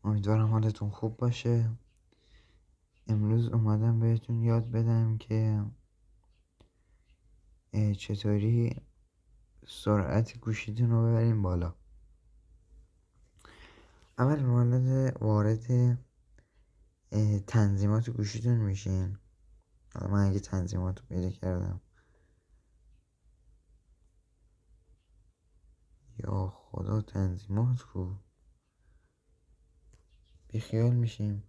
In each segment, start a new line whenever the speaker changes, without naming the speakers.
امیدوارم حالتون خوب باشه. امروز اومدم بهتون یاد بدم که چطوری سرعت گوشیتون رو ببرین بالا. اول وارد تنظیمات گوشیتون میشین. حالا من اگه تنظیمات رو پیدا کردم، یا خدا تنظیمات رو بیخیال میشیم.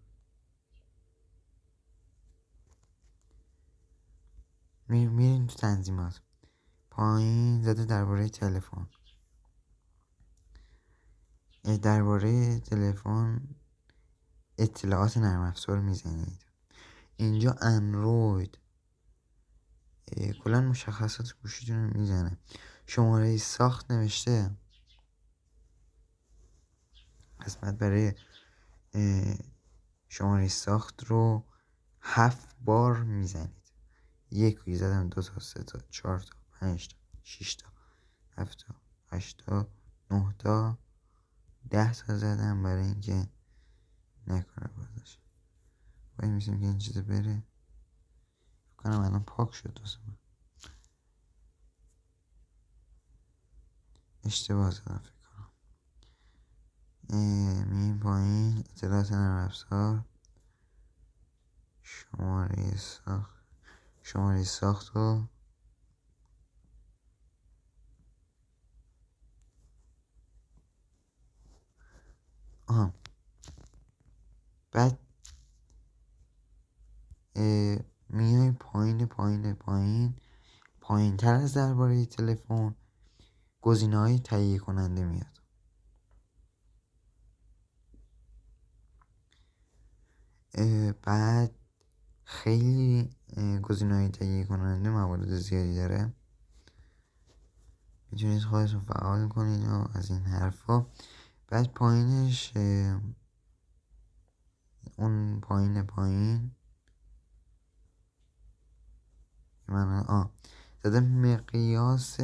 میرین تو تنظیمات، پایین زده درباره تلفن. درباره تلفن اطلاعات نرم افزار میزنید. اینجا اندروید کلا مشخصات گوشیتون رو میزنه. شماره ساخت نوشته، قسمت برای شماره ساخت رو 7 بار میزنید. 1 زدم، 2 تا، 3 تا، 4 تا، 5 تا، 6 تا، 7 تا، 8 تا، 9 تا، 10 تا زدم برای اینکه نکنه بازش. باید میسیم که این چیزه بره. کنم الان پاک شد دوست من. اشتباه زدم فکر کنم. میریم پایین اطلاعات نرم افزار، شماره ساخت رو بعد میای پایین تر از درباره تلفن گزینه‌های تهیه کننده میاد. بعد خیلی گزینه‌های تهیه کننده موارد زیادی داره، میتونید خودتون فعال کنید و از این حرفا. بعد پایینش اون پایین من زده مقیاس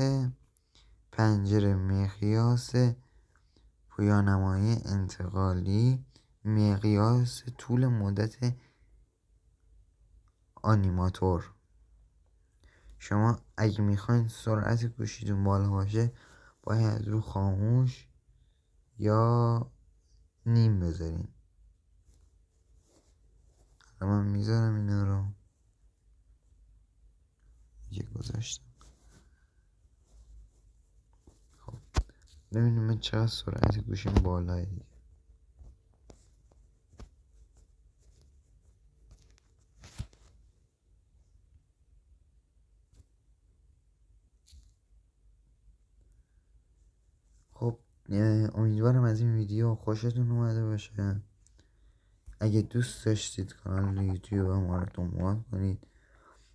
پنجره، مقیاس پویانمایی انتقالی، مقیاس طول مدت آنیماتور. شما اگه میخواین سرعت گوشیتون بالا باشه باید رو خاموش یا نیم بذارین. من میذارم اینا رو یه گذاشتم. خب ببینیم من چقدر سرعت گوشیم بالاه دیگه. خب امیدوارم از این ویدیو خوشتون اومده باشه. اگه دوست داشتید کانال یوتیوب ما رو دنبال کنید.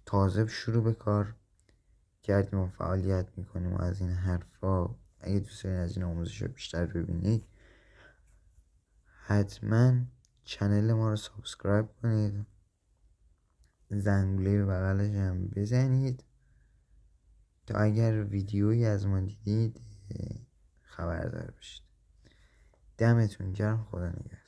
تازه شروع به کار کردیم و فعالیت میکنیم و از این حرفا. اگه دوست دارید از این آموزش رو بیشتر ببینید حتما چنل ما رو سابسکرایب کنید، زنگوله بغلش هم بزنید تا اگر ویدیویی از ما دیدید خبردار بشید. دمتون گرم. خدا نگهدار.